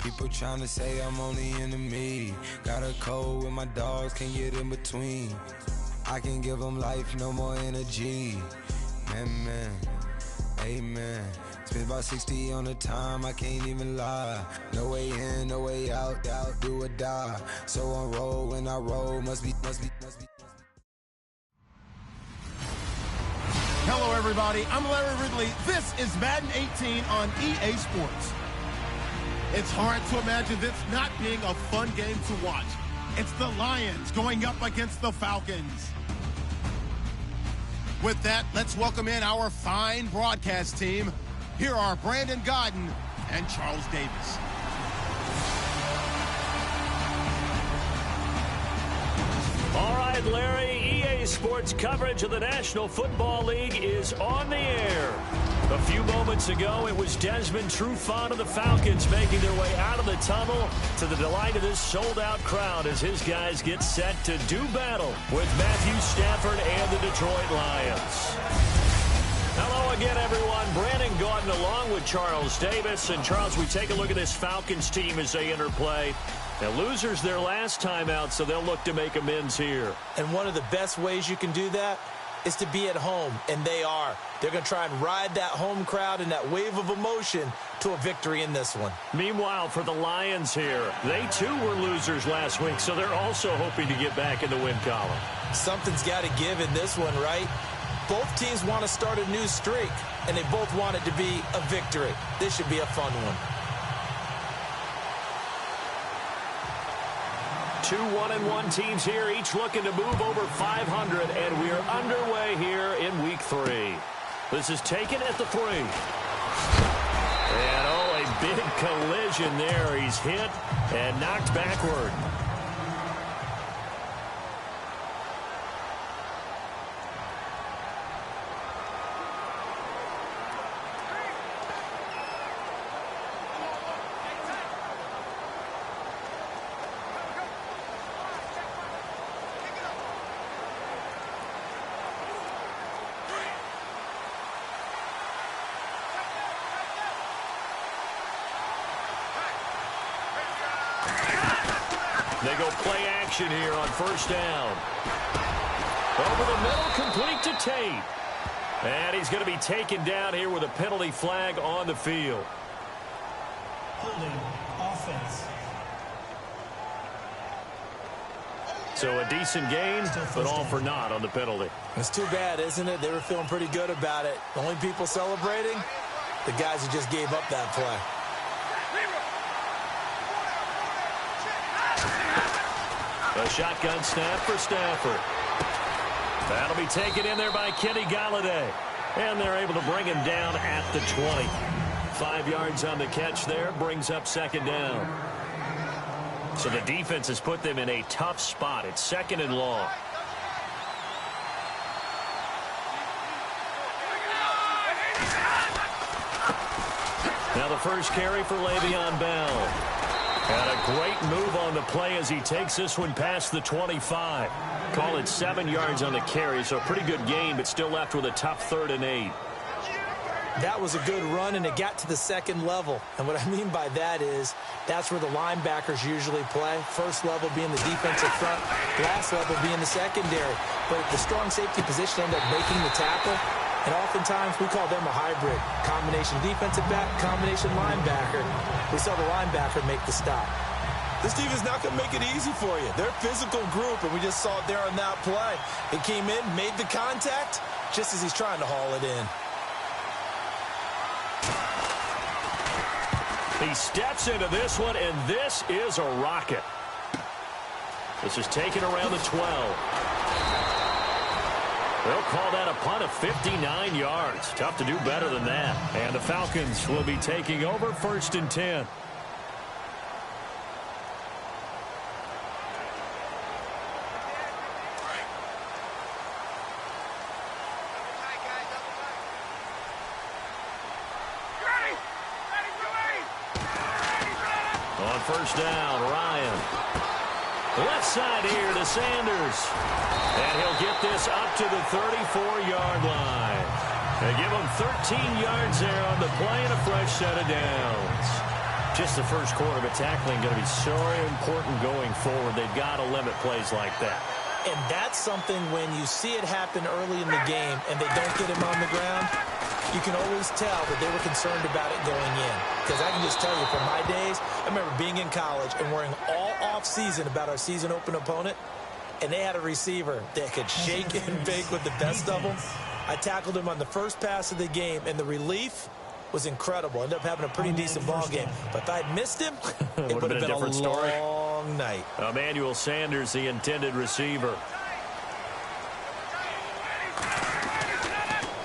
People trying to say I'm on the enemy. Got a cold with my dogs, can't get in between. I can give them life, no more energy. Man, amen. Spent about 60 on the time, I can't even lie. No way in, no way out, do or die. So on roll, when I roll, must be. Hello, everybody. I'm Larry Ridley. This is Madden 18 on EA Sports. It's hard to imagine this not being a fun game to watch. It's the Lions going up against the Falcons. With that, let's welcome in our fine broadcast team. Here are Brandon Godden and Charles Davis. All right, Larry, EA Sports coverage of the National Football League is on the air. A few moments ago, it was Desmond Trufant of the Falcons making their way out of the tunnel to the delight of this sold-out crowd as his guys get set to do battle with Matthew Stafford and the Detroit Lions. Hello again, everyone. Brandon Gaudin along with Charles Davis. And, Charles, we take a look at this Falcons team as they enter play. Now, losers their last time out, so they'll look to make amends here. And one of the best ways you can do that is to be at home, and they are. They're going to try and ride that home crowd and that wave of emotion to a victory in this one. Meanwhile, for the Lions here, they too were losers last week, so they're also hoping to get back in the win column. Something's got to give in this one, right? Both teams want to start a new streak, and they both want it to be a victory. This should be a fun one. 2 1-1 teams here, each looking to move over 500, and we are underway here in Week 3. This is taken at the 3. And, oh, a big collision there. He's hit and knocked backward. They go play action here on first down. Over the middle, complete to Tate. And he's going to be taken down here with a penalty flag on the field. Holding offense. So a decent gain, but all for naught on the penalty. It's too bad, isn't it? They were feeling pretty good about it. The only people celebrating, the guys who just gave up that play. A shotgun snap for Stafford. That'll be taken in there by Kenny Galladay. And they're able to bring him down at the 20. 5 yards on the catch there, brings up second down. So the defense has put them in a tough spot. It's second and long. Now the first carry for Le'Veon Bell. And a great move on the play as he takes this one past the 25. Call it 7 yards on the carry, so a pretty good gain, but still left with a tough 3rd and 8. That was a good run, and it got to the second level. And what I mean by that is that's where the linebackers usually play. First level being the defensive front, last level being the secondary. But the strong safety position ended up making the tackle. And oftentimes, we call them a hybrid. Combination defensive back, combination linebacker. We saw the linebacker make the stop. This team is not going to make it easy for you. They're a physical group, and we just saw it there on that play. It came in, made the contact, just as he's trying to haul it in. He steps into this one, and this is a rocket. This is taken around the 12. They'll call that a punt of 59 yards. Tough to do better than that. And the Falcons will be taking over 1st and 10. On first down, Ryan. Left side here to Sanders. And he'll get this up to the 34-yard line. They give him 13 yards there on the play and a fresh set of downs. Just the first quarter, but tackling going to be so important going forward. They've got to limit plays like that. And that's something when you see it happen early in the game and they don't get him on the ground, you can always tell that they were concerned about it going in. Because I can just tell you from my days, I remember being in college and worrying all off-season about our season open opponent, and they had a receiver that could shake and bake with the best of them. I tackled him on the first pass of the game, and the relief was incredible. Ended up having a pretty decent ball game. But if I'd missed him, it would have been a different story. Long night. Emmanuel Sanders, the intended receiver.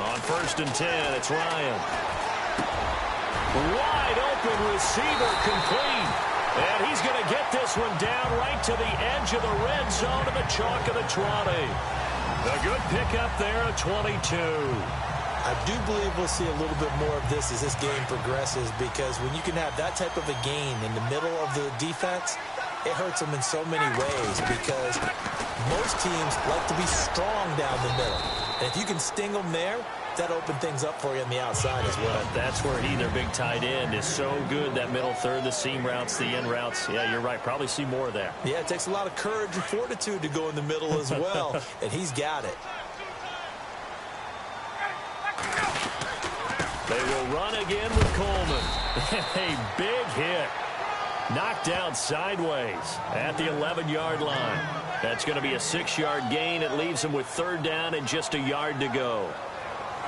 On 1st and 10, it's Ryan. Wide open receiver, complete. And he's going to get this one down right to the edge of the red zone of the chalk of the 20. A good pickup there at 22. I do believe we'll see a little bit more of this as this game progresses, because when you can have that type of a gain in the middle of the defense, it hurts them in so many ways, because most teams like to be strong down the middle. And if you can sting them there, that opens things up for you on the outside as well. But that's where their big tight end, is so good. That middle third, the seam routes, the end routes. Yeah, you're right. Probably see more of that. Yeah, it takes a lot of courage and fortitude to go in the middle as well, and he's got it. They will run again with Coleman. A big hit. Knocked down sideways at the 11-yard line. That's going to be a 6-yard gain. It leaves them with 3rd down and just a yard to go.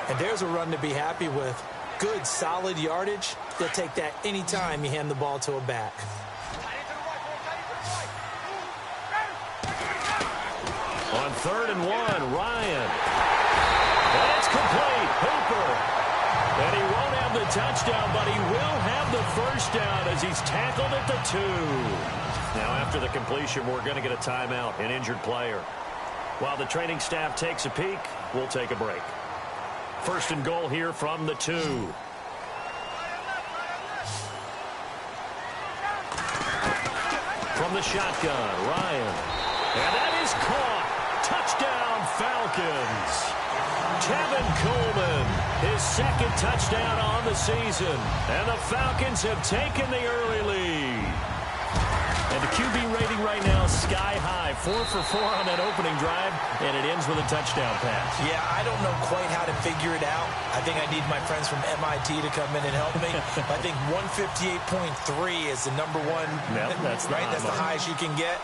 And there's a run to be happy with. Good, solid yardage. They'll take that anytime you hand the ball to a back. On 3rd and 1, Ryan. And it's complete. Hooper. And he won't have the touchdown, but he will have the 1st down as he's tackled at the 2. Now, after the completion, we're going to get a timeout, an injured player. While the training staff takes a peek, we'll take a break. 1st and goal here from the 2. From the shotgun, Ryan. And that is caught. Touchdown, Falcons. Tevin Coleman, his 2nd touchdown on the season. And the Falcons have taken the early lead. And the QB rating right now, sky high. 4 for 4 on that opening drive, and it ends with a touchdown pass. Yeah, I don't know quite how to figure it out. I think I need my friends from MIT to come in and help me. I think 158.3 is the number one. Yep, that's right. That's the highest you can get.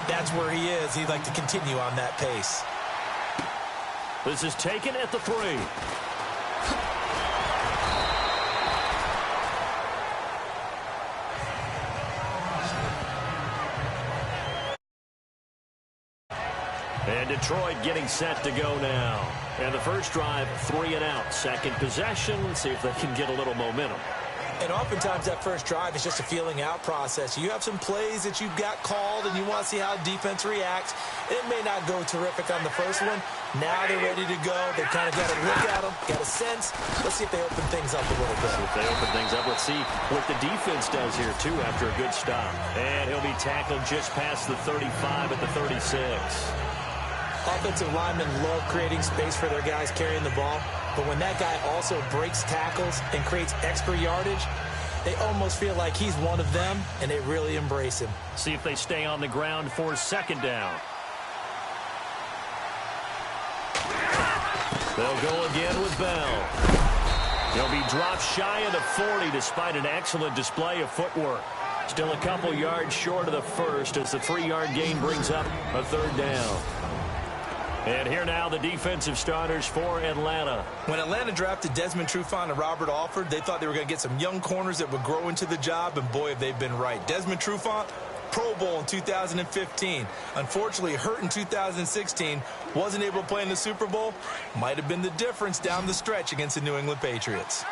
That's where he is. He'd like to continue on that pace. This is taken at the 3. And Detroit getting set to go now. And the first drive, 3 and out. 2nd possession. Let's see if they can get a little momentum. And oftentimes that first drive is just a feeling out process. You have some plays that you've got called and you want to see how defense reacts. It may not go terrific on the first one. Now they're ready to go. They kind of got a look at them, got a sense. Let's see if they open things up a little bit. If they open things up, let's see what the defense does here, too, after a good stop. And he'll be tackled just past the 35 at the 36. Offensive linemen love creating space for their guys carrying the ball. But when that guy also breaks tackles and creates extra yardage, they almost feel like he's one of them, and they really embrace him. See if they stay on the ground for 2nd down. They'll go again with Bell. He'll be dropped shy of the 40 despite an excellent display of footwork. Still a couple yards short of the 1st as the 3-yard gain brings up a 3rd down. And here now the defensive starters for Atlanta. When Atlanta drafted Desmond Trufant and Robert Alford, they thought they were going to get some young corners that would grow into the job, and boy, have they been right. Desmond Trufant, Pro Bowl in 2015. Unfortunately, hurt in 2016. Wasn't able to play in the Super Bowl. Might have been the difference down the stretch against the New England Patriots.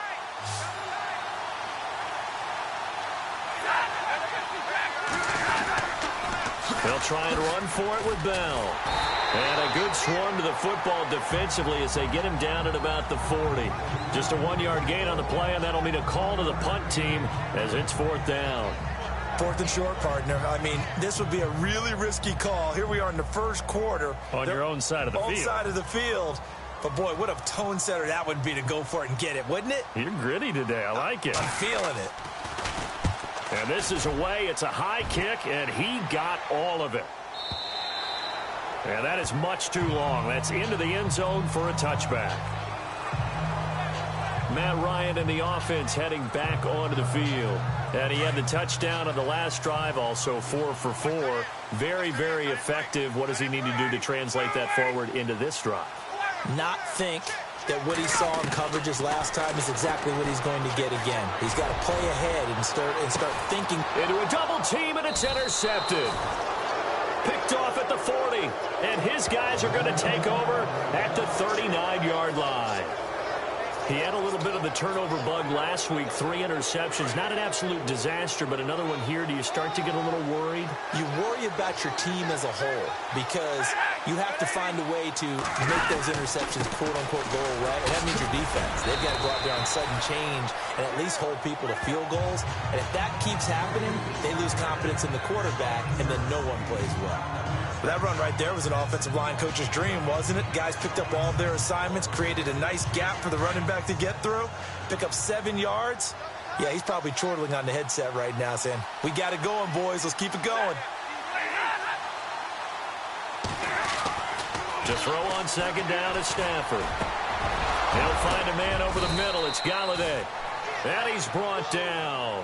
They'll try and run for it with Bell. And a good swarm to the football defensively as they get him down at about the 40. Just a 1-yard gain on the play, and that'll mean a call to the punt team as it's 4th down. 4th and short, partner. I mean, this would be a really risky call. Here we are in the first quarter. On your own side of the field. Own side of the field. But, boy, what a tone setter that would be to go for it and get it, wouldn't it? You're gritty today. I like it. I'm feeling it. And this is away. It's a high kick, and he got all of it. And that is much too long. That's into the end zone for a touchback. Matt Ryan and the offense heading back onto the field. And he had the touchdown on the last drive, also 4 for 4. Very, very effective. What does he need to do to translate that forward into this drive? Not think that what he saw in coverages last time is exactly what he's going to get again. He's got to play ahead and start thinking. Into a double team, and it's intercepted. Picked off at the 40, and his guys are going to take over at the 39-yard line. He had a little bit of the turnover bug last week, 3 interceptions. Not an absolute disaster, but another one here. Do you start to get a little worried? You worry about your team as a whole because you have to find a way to make those interceptions, quote-unquote, go away. And that means your defense. They've got to go out there on sudden change and at least hold people to field goals. And if that keeps happening, they lose confidence in the quarterback, and then no one plays well. That run right there was an offensive line coach's dream, wasn't it? Guys picked up all of their assignments, created a nice gap for the running back to get through, pick up 7 yards. Yeah, he's probably chortling on the headset right now saying, we got it going, boys. Let's keep it going. To throw on second down is Stafford. He'll find a man over the middle. It's Galladay. And he's brought down.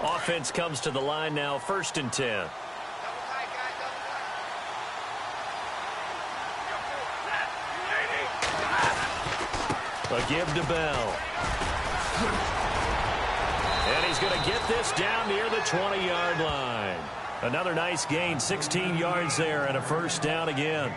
Offense comes to the line now, 1st and 10. A give to Bell. And he's going to get this down near the 20-yard line. Another nice gain, 16 yards there, and a 1st down again.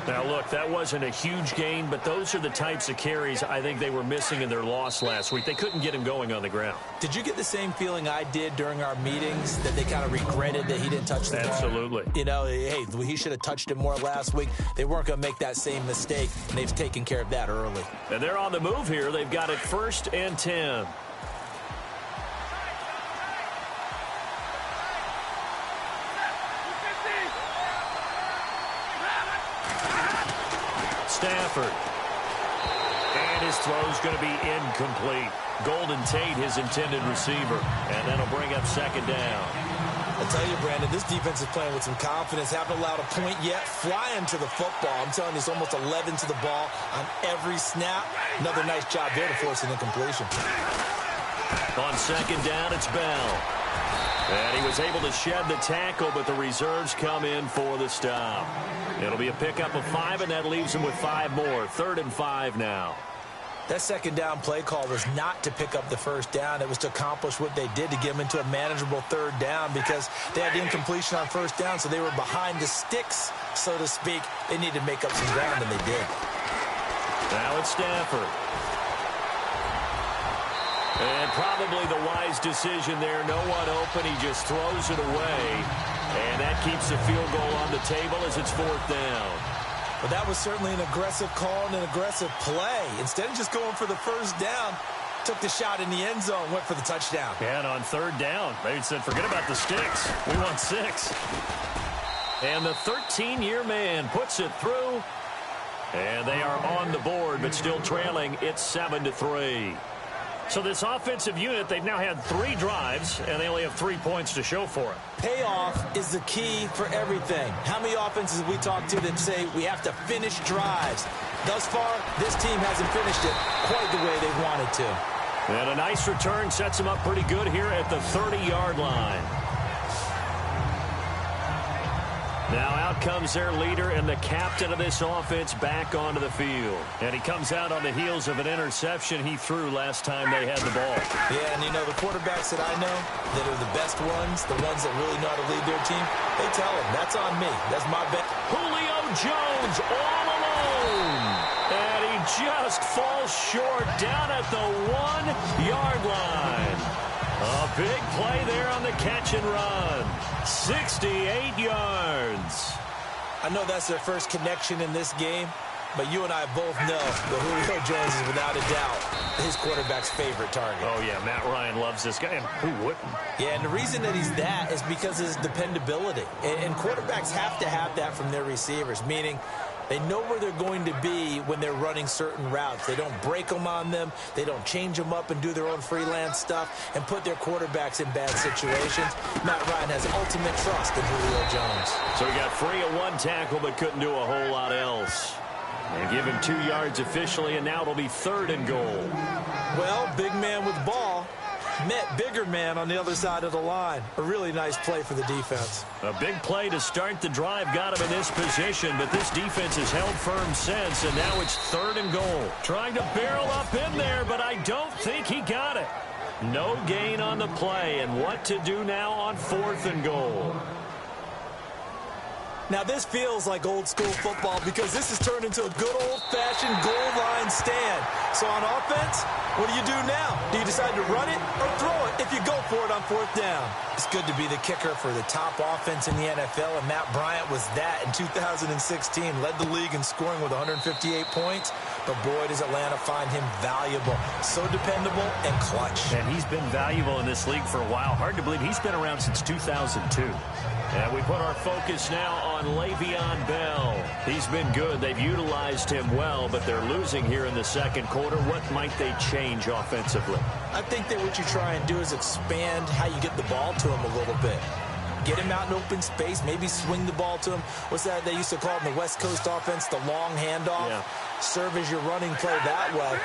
Now, look, that wasn't a huge gain, but those are the types of carries I think they were missing in their loss last week. They couldn't get him going on the ground. Did you get the same feeling I did during our meetings, that they kind of regretted that he didn't touch the ball? Absolutely. You know, hey, he should have touched it more last week. They weren't going to make that same mistake, and they've taken care of that early. And they're on the move here. They've got it 1st and 10. Stafford. And his throw's going to be incomplete. Golden Tate, his intended receiver. And that'll bring up 2nd down. I tell you, Brandon, this defense is playing with some confidence. Haven't allowed a point yet. Flying to the football. I'm telling you, it's almost 11 to the ball on every snap. Another nice job there to force an incompletion. On 2nd down, it's Bell. And he was able to shed the tackle, but the reserves come in for the stop. It'll be a pickup of 5, and that leaves him with 5 more. 3rd and 5 now. That 2nd down play call was not to pick up the 1st down. It was to accomplish what they did, to get them into a manageable 3rd down, because they had the incompletion on 1st down, so they were behind the sticks, so to speak. They needed to make up some ground, and they did. Now it's Stafford. And probably the wise decision there. No one open. He just throws it away. And that keeps the field goal on the table as it's 4th down. But that was certainly an aggressive call and an aggressive play. Instead of just going for the 1st down, took the shot in the end zone, went for the touchdown. And on 3rd down, they said, forget about the sticks. We want 6. And the 13-year man puts it through. And they are on the board, but still trailing. It's 7-3. So this offensive unit, they've now had 3 drives, and they only have 3 points to show for it. Payoff is the key for everything. How many offenses we talk to that say we have to finish drives? Thus far, this team hasn't finished it quite the way they wanted to. And a nice return sets them up pretty good here at the 30-yard line. Now out comes their leader and the captain of this offense back onto the field. And he comes out on the heels of an interception he threw last time they had the ball. Yeah, and you know, the quarterbacks that I know that are the best ones, the ones that really know how to lead their team, they tell them, that's on me. That's my bet. Julio Jones all alone. And he just falls short down at the 1-yard line. A big play there on the catch and run. 68 yards. I know that's their first connection in this game, but you and I both know that Julio Jones is without a doubt his quarterback's favorite target. Oh, yeah, Matt Ryan loves this guy, and who wouldn't? Yeah, and the reason that he's that is because of his dependability. And quarterbacks have to have that from their receivers, meaning They know where they're going to be when they're running certain routes. They don't break them on them. They don't change them up and do their own freelance stuff and put their quarterbacks in bad situations. Matt Ryan has ultimate trust in Julio Jones. So he got free of one tackle but couldn't do a whole lot else. They give him 2 yards officially, and now it'll be 3rd and goal. Well, big man with ball met bigger man on the other side of the line. A really nice play for the defense. A big play to start the drive got him in this position, but this defense has held firm since, and now it's 3rd and goal. Trying to barrel up in there, but I don't think he got it. No gain on the play, and what to do now on 4th and goal. Now, this feels like old-school football because this has turned into a good old-fashioned goal line stand. So on offense, what do you do now? Do you decide to run it or throw it if you go for it on 4th down? It's good to be the kicker for the top offense in the NFL, and Matt Bryant was that in 2016. Led the league in scoring with 158 points, but boy, does Atlanta find him valuable. So dependable and clutch. And he's been valuable in this league for a while. Hard to believe he's been around since 2002. And we put our focus now on Le'Veon Bell. He's been good. They've utilized him well, but they're losing here in the second quarter. What might they change offensively? I think that what you try and do is expand how you get the ball to him a little bit. Get him out in open space, maybe swing the ball to him. What's that they used to call it in the West Coast offense, the long handoff? Yeah. Serve as your running play that way,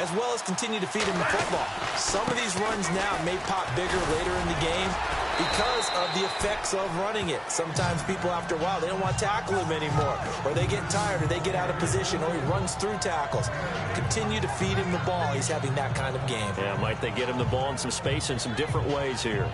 as well as continue to feed him the football. Some of these runs now may pop bigger later in the game because of the effects of running it. Sometimes people, after a while, they don't want to tackle him anymore, or they get tired, or they get out of position, or he runs through tackles. Continue to feed him the ball. He's having that kind of game. Yeah, might they get him the ball in some space in some different ways here.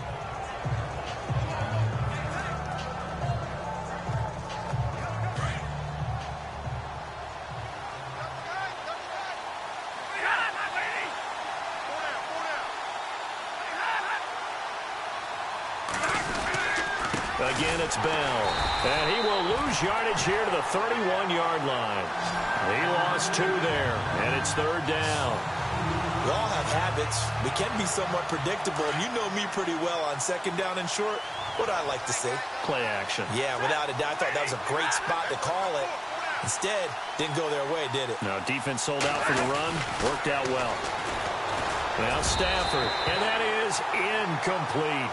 Again, it's Bell. And he will lose yardage here to the 31-yard line. He lost 2 there, and it's 3rd down. We all have habits. We can be somewhat predictable, and you know me pretty well on 2nd down and short. What I like to see? Play action. Yeah, without a doubt. I thought that was a great spot to call it. Instead, didn't go their way, did it? No, defense sold out for the run. Worked out well. Now Stafford, and that is incomplete.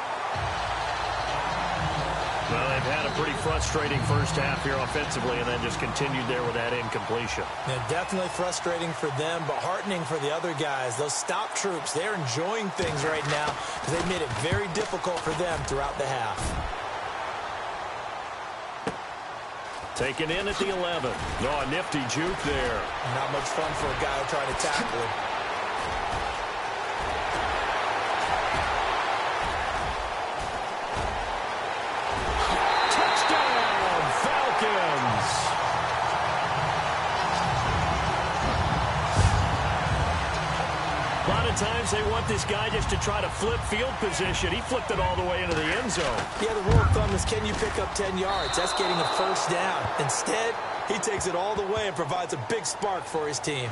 Well, they've had a pretty frustrating first half here offensively and then just continued there with that incompletion. Yeah, definitely frustrating for them, but heartening for the other guys. Those stop troops, they're enjoying things right now because they've made it very difficult for them throughout the half. Taken in at the 11. Oh, a nifty juke there. Not much fun for a guy trying to tackle him. Times they want this guy just to try to flip field position. He flipped it all the way into the end zone. Yeah, the rule of thumb is can you pick up 10 yards? That's getting a 1st down. Instead, he takes it all the way and provides a big spark for his team.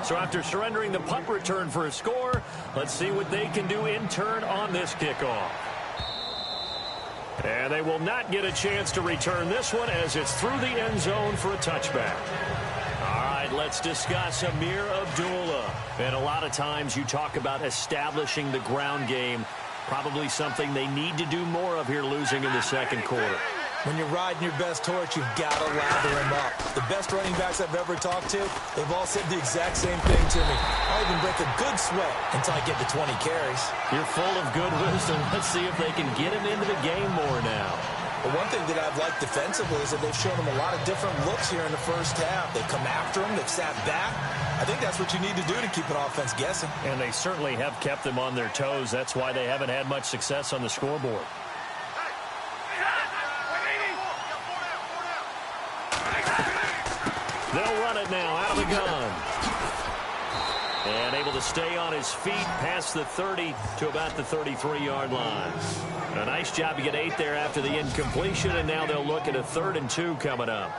So after surrendering the punt return for a score, let's see what they can do in turn on this kickoff. And they will not get a chance to return this one as it's through the end zone for a touchback. Let's discuss Amir Abdullah. And a lot of times you talk about establishing the ground game. Probably something they need to do more of here losing in the second quarter. When you're riding your best horse, you've got to lather him up. The best running backs I've ever talked to, they've all said the exact same thing to me. I even break a good sweat until I get to 20 carries. You're full of good wisdom. Let's see if they can get him into the game more now. But one thing that I've liked defensively is that they've shown him a lot of different looks here in the first half. They've come after him. They've sat back. I think that's what you need to do to keep an offense guessing. And they certainly have kept them on their toes. That's why they haven't had much success on the scoreboard. They'll run it now out of the gun. And able to stay on his feet past the 30 to about the 33-yard line. A nice job to get 8 there after the incompletion, and now they'll look at a 3rd and 2 coming up.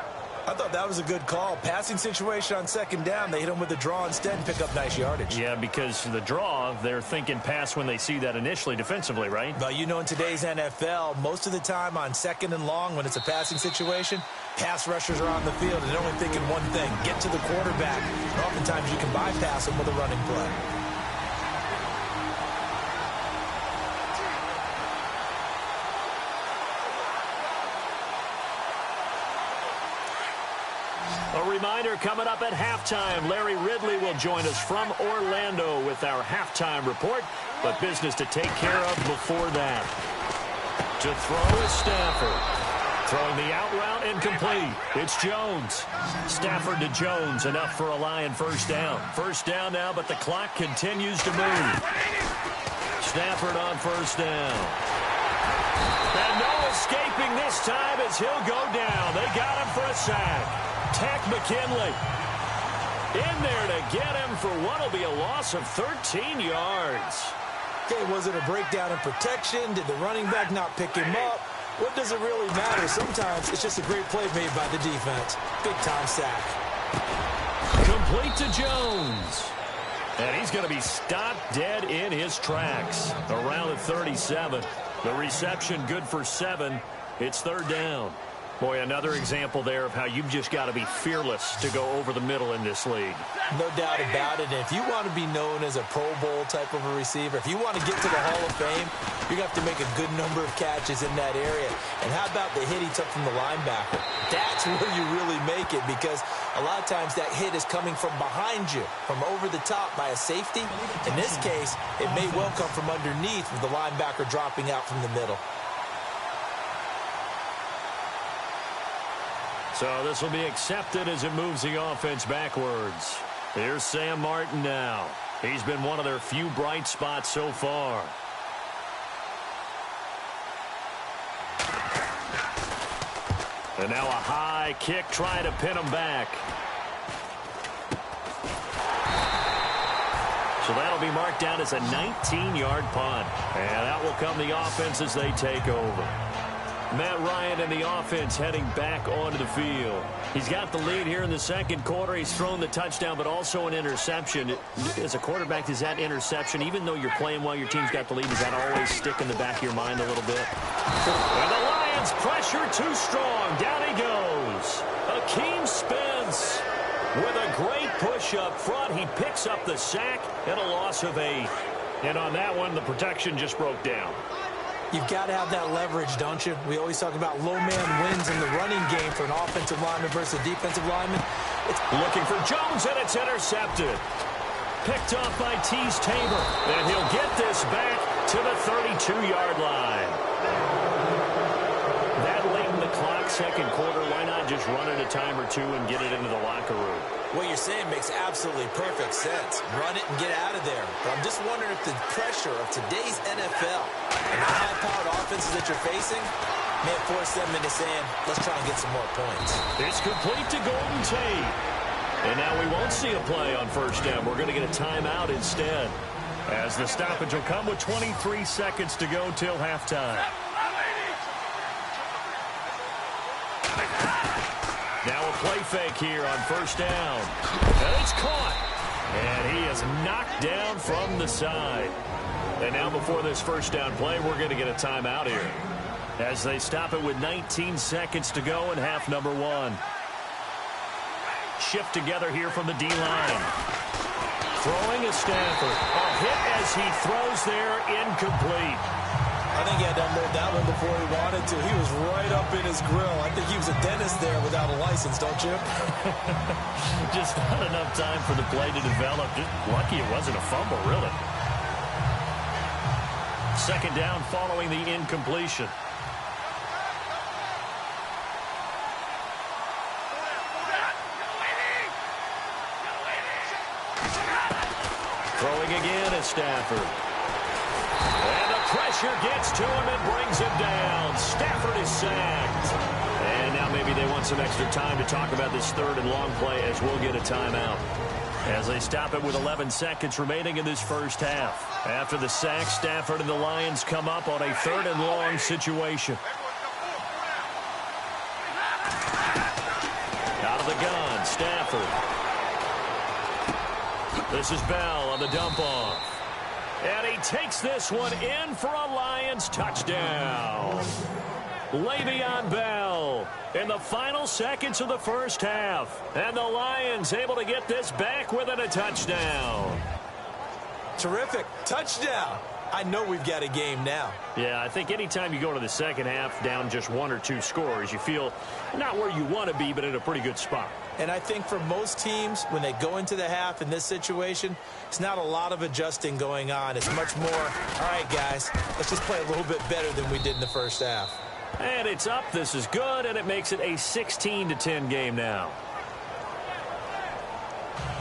I thought that was a good call. Passing situation on second down. They hit him with a draw instead and pick up nice yardage. Yeah, because the draw, they're thinking pass when they see that initially defensively, right? But you know, in today's NFL, most of the time on second and long when it's a passing situation, pass rushers are on the field and they're only thinking one thing, get to the quarterback. And oftentimes you can bypass them with a running play. A reminder, coming up at halftime, Larry Ridley will join us from Orlando with our halftime report, but business to take care of before that. To throw is Stafford. Throwing the out route incomplete. It's Jones. Stafford to Jones, enough for a Lion first down. First down now, but the clock continues to move. Stafford on first down. And no escaping this time as he'll go down. They got him for a sack. Tack McKinley in there to get him for what will be a loss of 13 yards. Okay, was it a breakdown in protection? Did the running back not pick him up? What does it really matter? Sometimes it's just a great play made by the defense. Big-time sack. Complete to Jones. And he's going to be stopped dead in his tracks. Around the 37. The reception good for 7. It's third down. Boy, another example there of how you've just got to be fearless to go over the middle in this league. No doubt about it. And if you want to be known as a Pro Bowl type of a receiver, if you want to get to the Hall of Fame, you're going to have to make a good number of catches in that area. And how about the hit he took from the linebacker? That's where you really make it, because a lot of times that hit is coming from behind you, from over the top by a safety. In this case, it may well come from underneath with the linebacker dropping out from the middle. So this will be accepted as it moves the offense backwards. Here's Sam Martin now. He's been one of their few bright spots so far. And now a high kick trying to pin him back. So that'll be marked down as a 19-yard punt. And that will come the offense as they take over. Matt Ryan and the offense heading back onto the field. He's got the lead here in the second quarter. He's thrown the touchdown, but also an interception. As a quarterback, does that interception, even though you're playing while your team's got the lead, does that always stick in the back of your mind a little bit? And the Lions pressure too strong. Down he goes. Akeem Spence with a great push up front. He picks up the sack and a loss of 8. And on that one, the protection just broke down. You've got to have that leverage, don't you? We always talk about low man wins in the running game for an offensive lineman versus a defensive lineman. It's looking for Jones, and it's intercepted. Picked off by Tease Tabor, and he'll get this back to the 32-yard line. That late in the clock, second quarter, why not just run it a time or two and get it into the locker room? What you're saying makes absolutely perfect sense. Run it and get out of there. But I'm just wondering if the pressure of today's NFL and the high-powered offenses that you're facing may force them into saying, let's try and get some more points. It's complete to Golden Tate. And now we won't see a play on first down. We're going to get a timeout instead, as the stoppage will come with 23 seconds to go till halftime. Now a play fake here on first down. And it's caught. And he is knocked down from the side. And now before this first down play, we're going to get a timeout here, as they stop it with 19 seconds to go in half number 1. Shift together here from the D-line. Throwing is Stafford. A hit as he throws there, incomplete. I think he had to unload that one before he wanted to. He was right up in his grill. I think he was a dentist there without a license, don't you? Just not enough time for the play to develop. Just lucky it wasn't a fumble, really. Second down following the incompletion. Throwing again is Stafford. And the pressure gets to him and brings him down. Stafford is sacked. And now maybe they want some extra time to talk about this third and long play, as we'll get a timeout, as they stop it with 11 seconds remaining in this first half. After the sack, Stafford and the Lions come up on a third and long situation. Stafford. This is Bell on the dump off. And he takes this one in for a Lions touchdown. Le'Veon Bell in the final seconds of the first half. And the Lions able to get this back within a touchdown. Terrific. Touchdown. I know we've got a game now. Yeah, I think anytime you go to the second half down just 1 or 2 scores, you feel not where you want to be, but in a pretty good spot. And I think for most teams, when they go into the half in this situation, it's not a lot of adjusting going on. It's much more, all right, guys, let's just play a little bit better than we did in the first half. And it's up. This is good, and it makes it a 16-10 game now.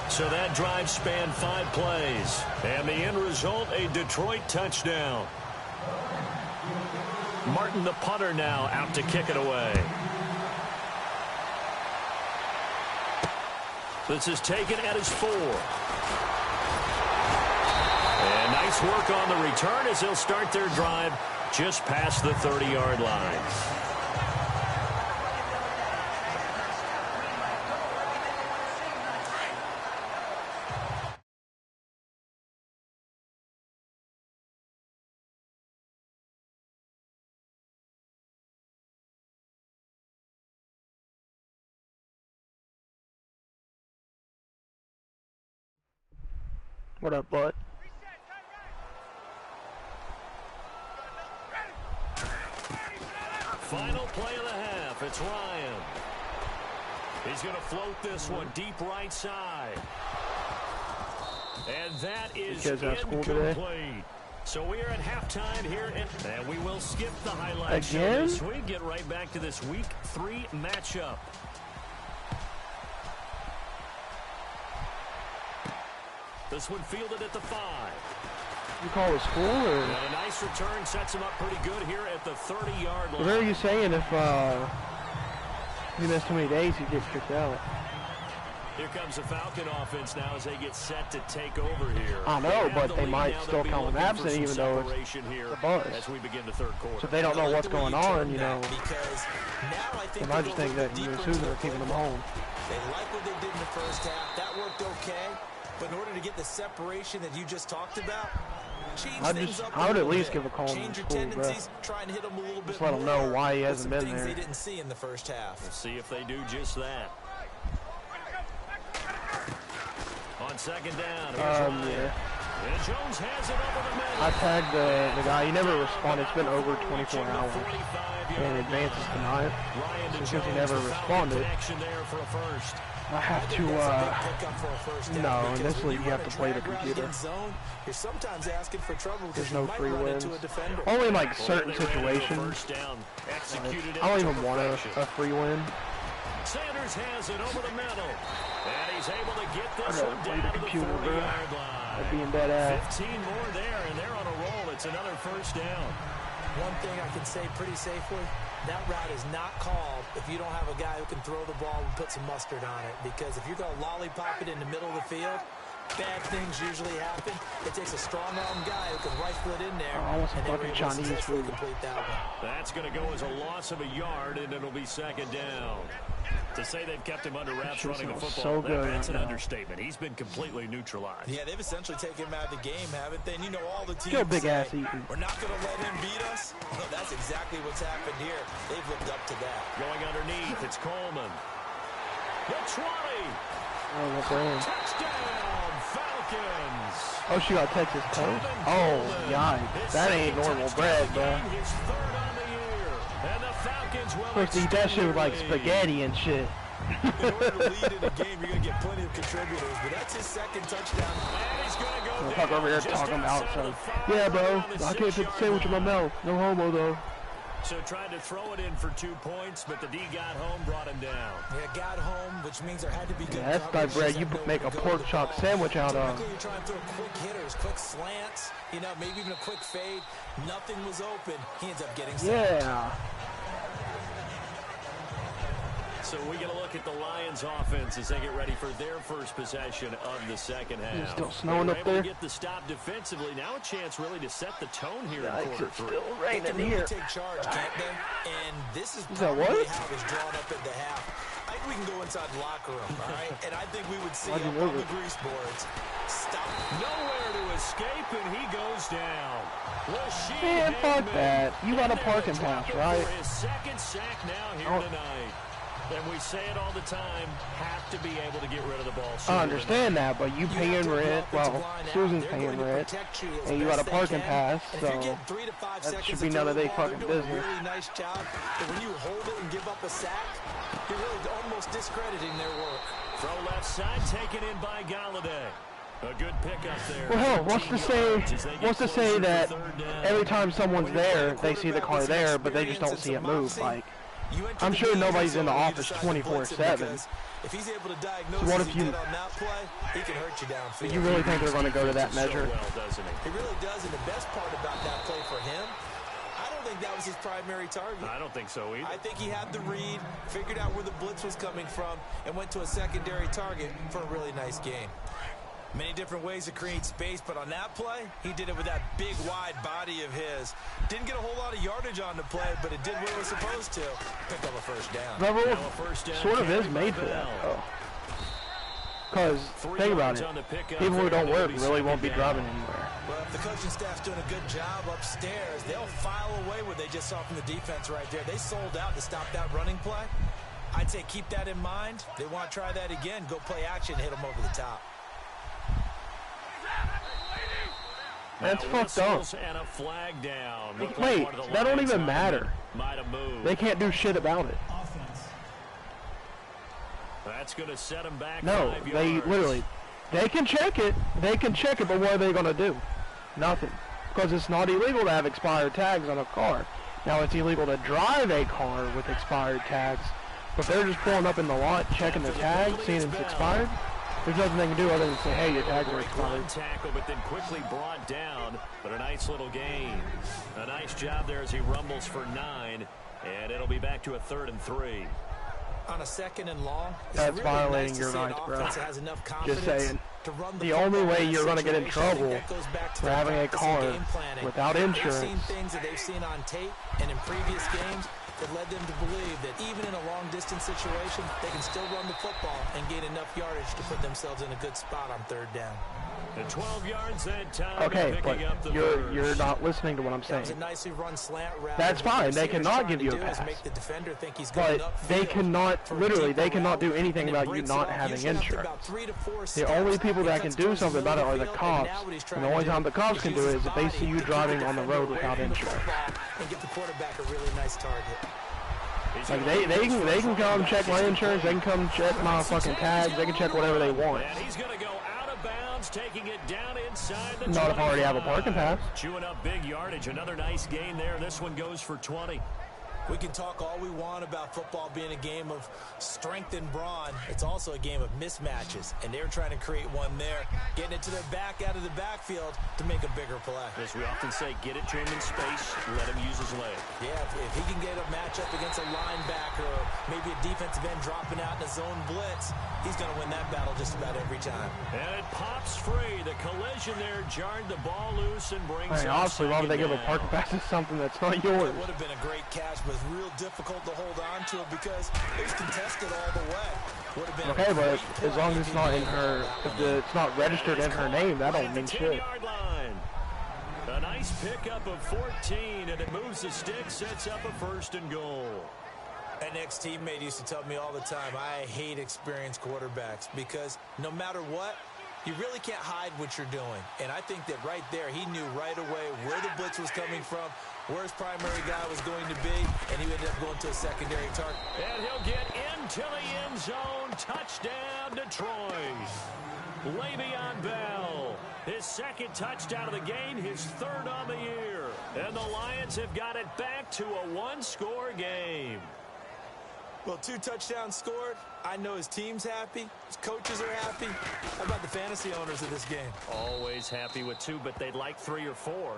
So that drive spanned 5 plays. And the end result, a Detroit touchdown. Martin, the punter, now out to kick it away. This is taken at his 4. And nice work on the return as they'll start their drive just past the 30-yard line. What up, bud? Final play of the half. It's Ryan. He's going to float this one deep right side. And that is incomplete. So we are at halftime here, and we will skip the highlights this week. Get right back to this Week 3 matchup. This one fielded at the 5. You call it school, or? And a nice return sets him up pretty good here at the 30-yard line. What are you saying if he missed too many days, he gets kicked out? Here comes the Falcon offense now as they get set to take over here. I know, but they might still count him absent even though it's the bus. As we begin the third quarter. So if they don't know what's going on, you know, because now I think they might just think that Susan are keeping them home. They like what they did in the first half. That worked okay. But in order to get the separation that you just talked about, I would at least give a call in school, bro. Try and hit them a little bit just let them know why he hasn't been there. They didn't see in the first half. We'll see if they do just that. On second down, yeah. And Jones has it over the middle. I tagged the guy. He never responded. It's been over 24 hours. And advances tonight. So since he never responded, I have to, no, in this league you have to play the computer. You're sometimes asking for trouble. There's no free wins. Only in like certain situations. I don't even want a free win. Sanders has it over the middle. And he's able to get this one down to the 40-yard line. I'd be in dead ass. 15 more there, and they're on a roll. It's another first down. One thing I can say pretty safely, that route is not called if you don't have a guy who can throw the ball and put some mustard on it. Because if you're going to lollipop it in the middle of the field, bad things usually happen. It takes a strong-arm guy who can rifle it in there. I want some fucking Chinese food. Complete that one. That's going to go as a loss of a yard, and it'll be second down. To say they've kept him under wraps running the football, that's an understatement. He's been completely neutralized. Yeah, they've essentially taken him out of the game, haven't they? And you know all the teams big ass eating. We're not going to let him beat us. Well, that's exactly what's happened here. They've lived up to that. Going underneath, it's Coleman. The 20. Oh, what's that? Touchdown, Falcons. Oh, she got Texas Coast? Oh, yikes. That ain't normal bread, bro. His third on the year. And the Falcons will supposed to eat that shit with like spaghetti and shit. In order to lead in a game, you're going to get plenty of contributors, but that's his second touchdown. And he's going to go down. Fuck over here talking about so. Yeah, bro. I can't put the sandwich in my mouth. No homo, though. So tried to throw it in for 2 points, but the D got home, brought him down. Yeah, got home, which means there had to be good that's that bread you make a pork chop sandwich out of. You're trying to throw quick hitters, quick slants, you know, maybe even a quick fade. Nothing was open. He ends up getting sacked. Yeah. So we get a look at the Lions offense as they get ready for their first possession of the second half. It's still snowing up there. To get the stop defensively. Now a chance really to set the tone here in quarter 3. Still raining really here. Take charge, can't they? And this is probably how it was drawn up at the half. I maybe we can go inside the locker room, all right? And I think we would see up on the grease boards. Stop. Nowhere to escape, and he goes down. Man, fuck that. You got a parking pass, right? For his second sack now here tonight. And we say it all the time, have to be able to get rid of the ball. I understand that, but you paying rent, well, Susan's paying rent, and you got a parking pass, so that should be none of their fucking business. Really nice job, but when you hold it and give up a sack, you're really almost discrediting their work. Throw left side, taken in by Galladay. A good pickup there. Well, hell, what's to say that every time someone's there, they see the car there, but they just don't see it move, like... I'm sure nobody's in the office 24/7. If he's able to diagnose so what if you, on that play, he can hurt you downfield. You really think they're going to go to that measure? He really does, and the best part about that play for him, I don't think that was his primary target. I don't think so either. I think he had the read, figured out where the blitz was coming from, and went to a secondary target for a really nice game. Many different ways to create space, but on that play, he did it with that big, wide body of his. Didn't get a whole lot of yardage on the play, but it did what it was supposed to. Picked up a first down. That rule sort of is made for that, though. Because, think about it, people who don't work really won't be driving anywhere. Well, if the coaching staff's doing a good job upstairs, they'll file away what they just saw from the defense right there. They sold out to stop that running play. I'd say keep that in mind. They want to try that again. Go play action and hit them over the top. That's fucked up. And a flag down. Wait, that don't even matter. They can't do shit about it. That's going to set them back. No, they literally, they can check it. They can check it, but what are they going to do? Nothing. Because it's not illegal to have expired tags on a car. Now, it's illegal to drive a car with expired tags. But they're just pulling up in the lot, checking the tag, seeing it's expired. There's nothing they can do other than say, hey, your tags are expired. Tackle, but then quickly brought down. But a nice little gain. A nice job there as he rumbles for 9. And it'll be back to a 3rd and 3. On a 2nd and long, that's really violating your rights, bro. Just saying. The only way you're going to get in trouble for having a car without insurance. They've seen things that they've seen on tape and in previous games that led them to believe that even in a long-distance situation, they can still run the football and gain enough yardage to put themselves in a good spot on 3rd down. The 12 yards that time. Okay, but you're not listening to what I'm saying. That's fine. They cannot give you a pass. But they cannot, literally, they cannot do anything about you not having insurance. The only people that can do something about it are the cops. And the only time the cops can do it is if they see you driving on the road without insurance. And get the quarterback a really nice target. Like they can come check my insurance, they can come check my fucking tags, they can check whatever they want. And he's going to go out of bounds, taking it down inside the Not if I already have a parking pass. Chewing up big yardage, another nice gain there. This one goes for 20. We can talk all we want about football being a game of strength and brawn. It's also a game of mismatches, and they're trying to create one there, getting it to their back out of the backfield to make a bigger play. As we often say, get it to him in space, let him use his leg. Yeah, if he can get a matchup against a linebacker or maybe a defensive end dropping out in a zone blitz, he's going to win that battle just about every time. And it pops free. The collision there jarred the ball loose and brings it. Honestly, why would they give a parking pass to something that's not yours? It would have been a great catch, but it's real difficult to hold on to it because it was contested all the way. Would have been okay, but as long as it's not in her, if it's not registered in her name, that don't mean shit. A nice pickup of 14, and it moves the stick, sets up a 1st and goal. An ex-teammate used to tell me all the time, I hate experienced quarterbacks because no matter what, you really can't hide what you're doing. And I think that right there, he knew right away where the blitz was coming from, where his primary guy was going to be, and he ended up going to a secondary target. And he'll get into the end zone. Touchdown, Detroit. Le'Veon Bell, his 2nd touchdown of the game, his 3rd on the year. And the Lions have got it back to a 1-score game. Well, 2 touchdowns scored. I know his team's happy. His coaches are happy. How about the fantasy owners of this game? Always happy with 2, but they'd like 3 or 4.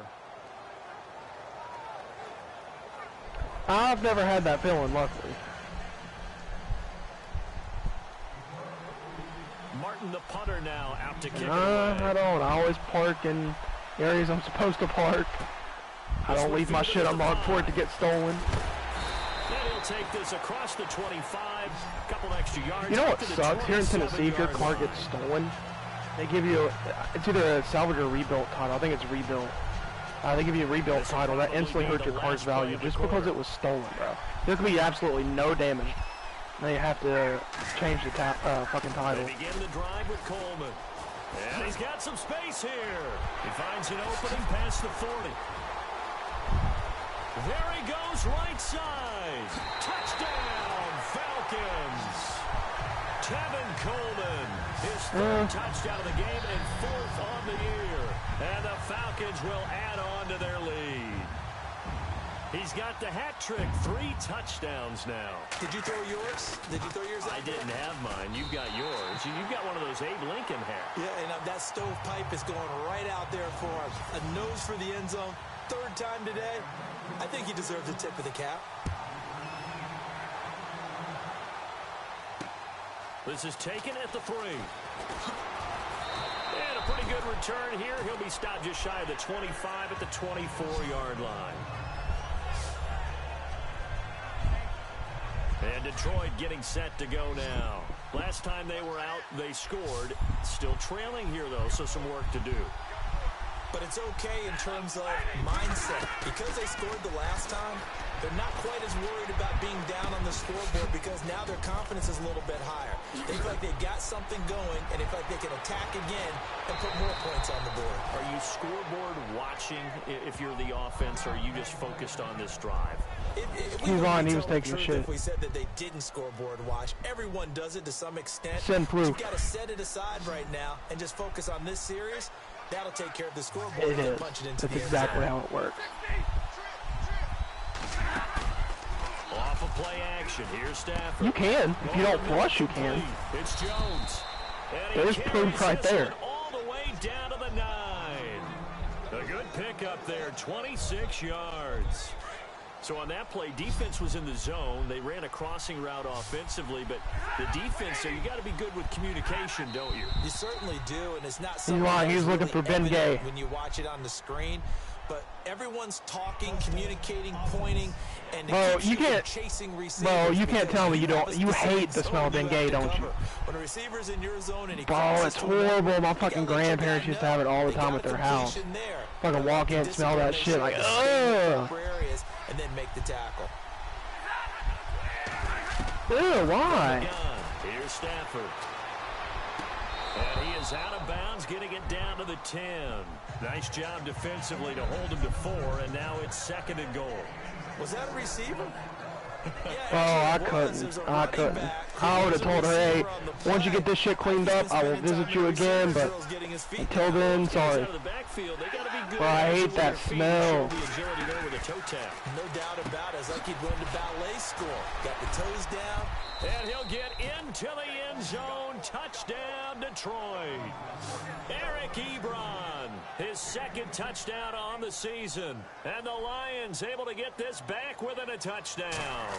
I've never had that feeling, luckily. Martin, the punter, now out to kick it away. I don't. I always park in areas I'm supposed to park. I don't leave my shit unlocked for it to get stolen. And he'll take this across the 25, a couple extra yards. You know what sucks? Here in Tennessee, if your car gets stolen, they give you, it's either a salvage or rebuilt title. I think it's rebuilt. They give you a rebuilt title. That instantly hurts your car's value just because it was stolen, bro. There could be absolutely no damage. Now you have to change the fucking title. They begin the drive with Coleman. And he's got some space here. He finds an opening past the 40. There he goes, right side. Touchdown, Falcons. Tevin Coleman, his third touchdown of the game and fourth on the year. And the Falcons will add on to their lead. He's got the hat trick, 3 touchdowns now. Did you throw yours? Did you throw yours? I didn't have mine. You've got yours. You've got one of those Abe Lincoln hats. Yeah, and that stovepipe is going right out there for him. A nose for the end zone. 3rd time today. I think he deserves a tip of the cap. This is taken at the 3. And a pretty good return here. He'll be stopped just shy of the 25 at the 24-yard line. And Detroit getting set to go now. Last time they were out, they scored. Still trailing here, though, so some work to do. But it's okay in terms of mindset. Because they scored the last time, they're not quite as worried about being down on the scoreboard because now their confidence is a little bit higher. They feel like they've got something going, and they feel like they can attack again and put more points on the board. Are you scoreboard watching if you're the offense, or are you just focused on this drive? He's on. He was taking a shit. If we said that they didn't scoreboard watch, everyone does it to some extent. Send proof. You've got to set it aside right now and just focus on this series. That'll take care of the scoreboard. It is. That's exactly how it works. Off of play action. Here's Stafford. You can. If you don't flush, you can. It's Jones. There's proof right there. All the way down to the 9. A good pickup there. 26 yards. So on that play, defense was in the zone. They ran a crossing route offensively, but the defense, so you got to be good with communication, don't you? You certainly do, and it's not something he's looking for Ben Gay when you watch it on the screen. But everyone's talking, communicating, pointing, and you can't chasing receivers. Bro, you can't tell me you don't. You hate the smell of Ben Gay, don't you? When a receiver's in your zone and he bro, it's horrible. My fucking grandparents used to have it all the time at their house. Fucking walk in, smell that shit like, ugh. And then make the tackle. Ew, why? Here's Stafford. And he is out of bounds, getting it down to the 10. Nice job defensively to hold him to 4, and now it's 2nd and goal. Was that a receiver? I couldn't. I would have told her, hey, once you get this shit cleaned up, I will visit you again, but until then, sorry. Bro, I hate that smell. No doubt about it. It's like he'd run to ballet school. Got the toes down. And he'll get into the end zone. Touchdown, Detroit. Eric Ebron, his 2nd touchdown on the season. And the Lions able to get this back within a touchdown.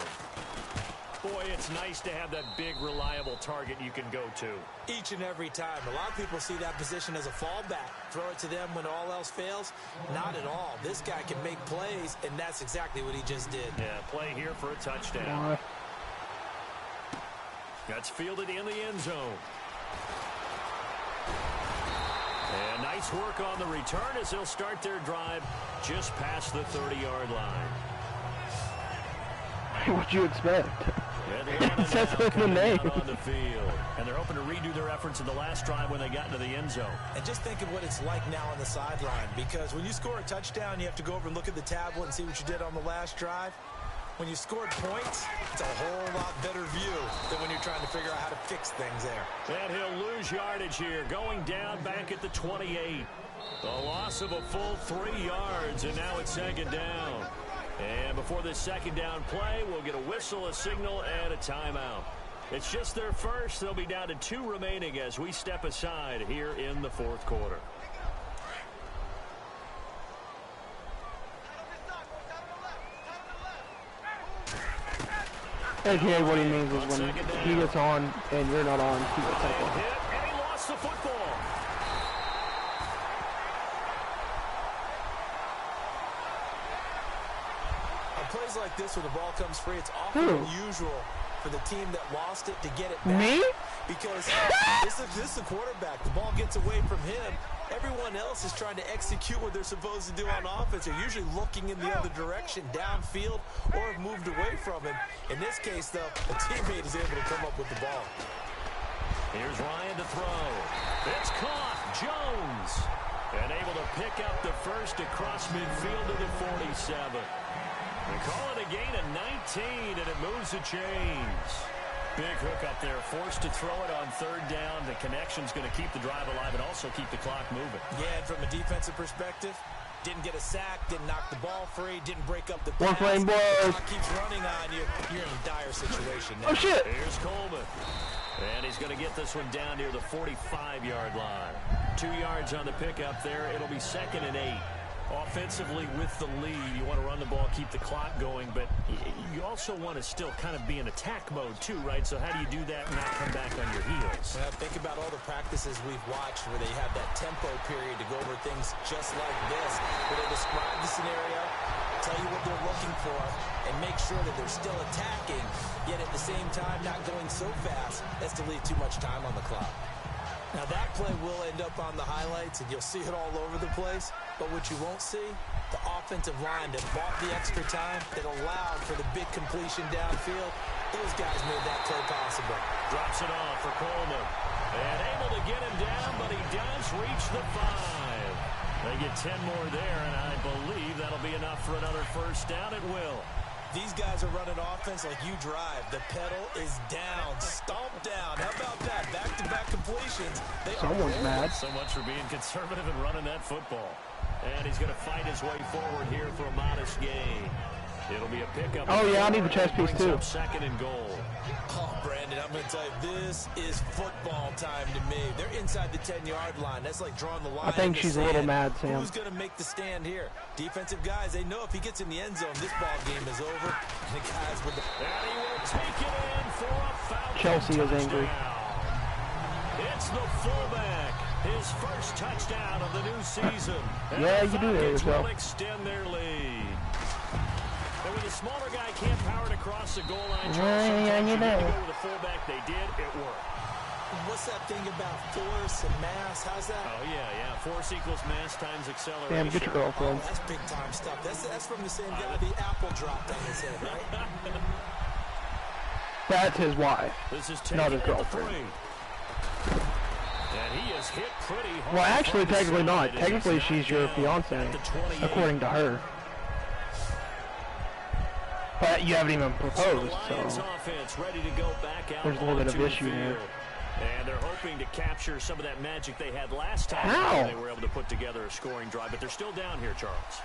Boy, it's nice to have that big, reliable target you can go to. Each and every time. A lot of people see that position as a fallback. Throw it to them when all else fails. Not at all. This guy can make plays, and that's exactly what he just did. Yeah, play here for a touchdown. That's fielded in the end zone. And nice work on the return as they'll start their drive just past the 30-yard line. What'd you expect? It says it in the name. On the field. And they're hoping to redo their efforts in the last drive when they got into the end zone. And just think of what it's like now on the sideline, because when you score a touchdown, you have to go over and look at the tablet and see what you did on the last drive. When you scored points, it's a whole lot better view than when you're trying to figure out how to fix things there. And he'll lose yardage here, going down back at the 28. A loss of a full 3 yards, and now it's 2nd down. And before this 2nd down play, we'll get a whistle, a signal, and a timeout. It's just their first. They'll be down to 2 remaining as we step aside here in the 4th quarter. AKA what he means is when he gets on and you're not on, he gets taken. And he lost the football. A plays like this where the ball comes free, it's often unusual for the team that lost it to get it back. Me? Because this is the quarterback. The ball gets away from him. Everyone else is trying to execute what they're supposed to do on offense. They're usually looking in the other direction, downfield, or have moved away from him. In this case, though, a teammate is able to come up with the ball. Here's Ryan to throw. It's caught. Jones. And able to pick up the first across midfield to the 47. They call it a gain of 19, and it moves the chains. Big hook up there, forced to throw it on third down. The connection's going to keep the drive alive and also keep the clock moving. Yeah, and from a defensive perspective, didn't get a sack, didn't knock the ball free, didn't break up the pass. One flame boys. The clock keeps running on you. You're in a dire situation now. Oh, shit. Here's Coleman. And he's going to get this one down near the 45-yard line. 2 yards on the pickup there. It'll be 2nd and 8. Offensively with the lead, you want to run the ball, keep the clock going, but you also want to still kind of be in attack mode too, right? So how do you do that and not come back on your heels? Well, think about all the practices we've watched where they have that tempo period to go over things just like this, where they describe the scenario, tell you what they're looking for, and make sure that they're still attacking, yet at the same time not going so fast as to leave too much time on the clock. Now that play will end up on the highlights, and you'll see it all over the place. But what you won't see, the offensive line that bought the extra time, that allowed for the big completion downfield, those guys made that play possible. Drops it off for Coleman. And able to get him down, but he does reach the 5. They get 10 more there, and I believe that'll be enough for another first down. It will. These guys are running offense like you drive. The pedal is down, stomped down. How about that? Back-to-back completions. Someone's mad. So much for being conservative and running that football. And he's going to fight his way forward here for a modest gain. It'll be a pickup. Oh, yeah, I need the chess piece, too. 2nd and goal. Oh, Brandon, I'm going to tell you, this is football time to me. They're inside the 10-yard line. That's like drawing the line. I think she's a little mad, Sam. Who's going to make the stand here? Defensive guys, they know if he gets in the end zone, this ball game is over. And the guys with the... And he will take it in for a foul. Chelsea is angry. It's the fullback. His first touchdown of the new season. Yeah, you do that yourself. Will extend their lead. And when the smaller guy can't power it across the goal line, yeah, you know. Go with the fullback, they did. It worked. What's that thing about force and mass? How's that? Oh, yeah. Force equals mass times acceleration. Damn, get your girlfriend. Oh, that's big-time stuff. That's from the same guy the apple dropped on his head, right? That's his wife, this is not his girlfriend. And he is hit pretty hard. Well, actually, technically not. Technically, she's your fiance, according to her. But you haven't even proposed, so there's a little bit of issue there. And they're hoping to capture some of that magic they had last time. How? They were able to put together a scoring drive, but they're still down here, Charles.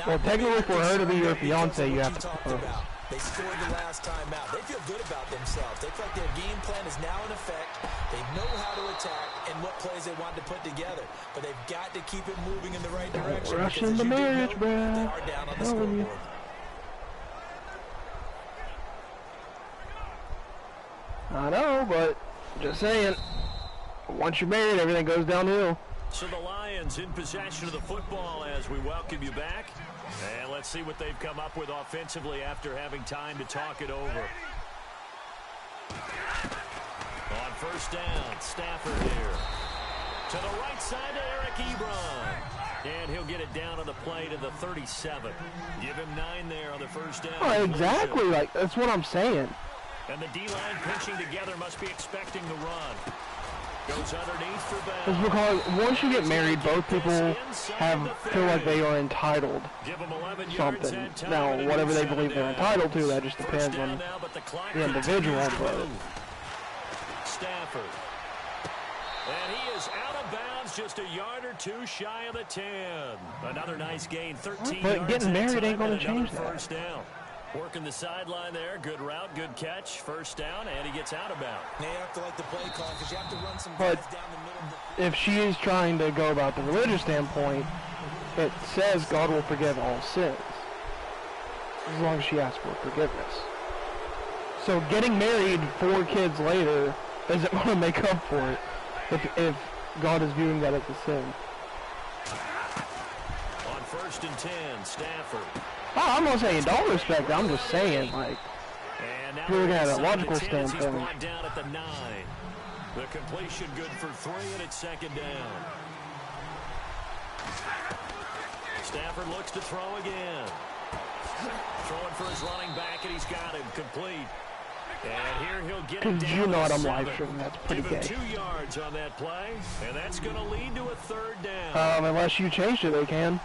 Well, technically, for her to be your fiance, you have to propose. They scored the last time out. They feel good about themselves. They feel like their game plan is now in effect. They know how to attack and what plays they want to put together. But they've got to keep it moving in the right direction. Rushing the marriage, bro. They are down on the scoreboard. I know, but just saying, once you're married, everything goes downhill. So the Lions in possession of the football as we welcome you back. And let's see what they've come up with offensively after having time to talk it over. On first down, Stafford here. To the right side to Eric Ebron. And he'll get it down on the play to the 37. Give him 9 there on the first down. Oh, exactly. Like, that's what I'm saying. And the D-line pinching together must be expecting the run. Goes underneath for Bell. It's because once you get married, both people feel like they are entitled something. Now, whatever they believe they're entitled to, that just depends on the individual. But Stafford. And he is out of bounds, just a yard or two shy of the 10. Another nice gain, 13 yards. But getting married ain't going to change that. First down. Working the sideline there. Good route, good catch. First down, and he gets out of bounds. Now you have to like the play call because you have to run some guys down the middle. If she is trying to go about the religious standpoint, it says God will forgive all sins, as long as she asks for forgiveness. So getting married 4 kids later isn't going to make up for it if God is viewing that as a sin. first and 10. Stafford. Oh, I'm not saying don't respect it. I'm just saying, like, if you're looking at a logical standpoint. Brought down at the 9. The completion good for 3, and it's second down. Stafford looks to throw again. Throwing for his running back, and he's got him complete. And here he'll get it down. You know what I'm 7. live streaming. That's pretty Give him gay. 2 yards on that play, and that's going to lead to a third down. Unless you changed it, they can.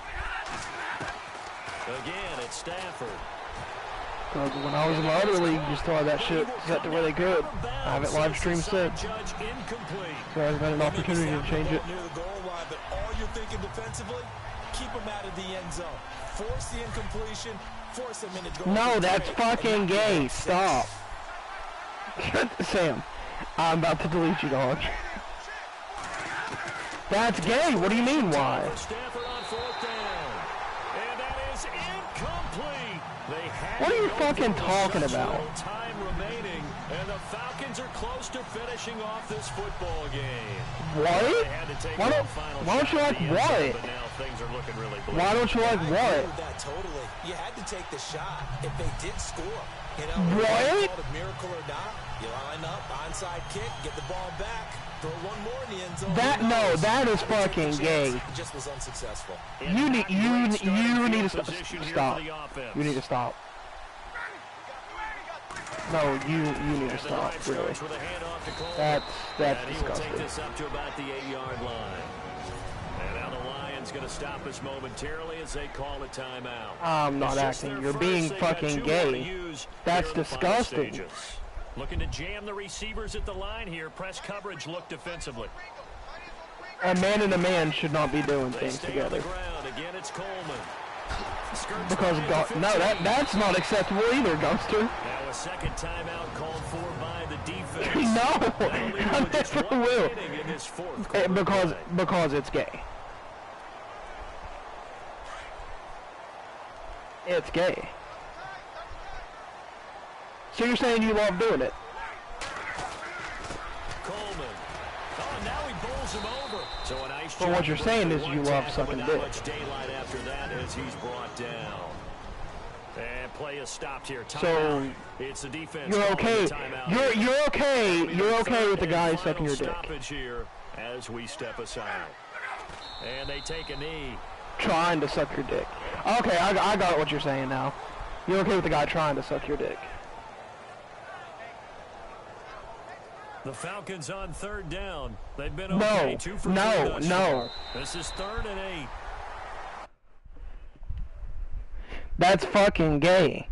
Again, it's Stafford. Because when I was in my other league, you still had that shit set to where they could. I have it live streamed since. So I've had an opportunity to change it. Near the goal line, but all you're thinking defensively, keep him out of the end zone. Force the incompletion, force him into goal. No, that's fucking gay. Stop. Sam, I'm about to delete you, dog. That's gay. What do you mean, why? Stafford on 4th down. And that is incomplete. What are you fucking talking about? Time remaining, and the Falcons are close to finishing off this football game. What? Why don't you like what? Why don't you like what? That totally. You had to take the shot if they did score. You know, what? A miracle or not, you line up, onside kick, get the ball back, throw one more in the end zone. That is fucking gay. Just was unsuccessful. You need to stop. You need to stop. No, you need to stop. Really. That's disgusting. Take this up to about the 8-yard line. And now the Lions going to stop us momentarily as they call a timeout. I'm not acting. You're being fucking gay. That's disgusting. Looking to jam the receivers at the line here. Press coverage, look defensively. A man and a man should not be doing things together. Again, it's Coleman. Because that's not acceptable either, Guster. Now a second timeout called for by the defense. No, I never will. Because it's gay. It's gay. So you're saying you love doing it? Coleman. Oh, and now he bowls him over. So a nice Well, what you're saying is you love sucking dick. Much daylight after that as he's brought down. And play is stopped here. So it's the defense. You're okay. You're okay. You're okay with the guy sucking your dick. Stoppage here as we step aside. And they take a knee. Trying to suck your dick. Okay, I got what you're saying now. You're okay with the guy trying to suck your dick. The Falcons on 3rd down. They've been okay. 2 for 2 thus far. This is 3rd and 8. That's fucking gay.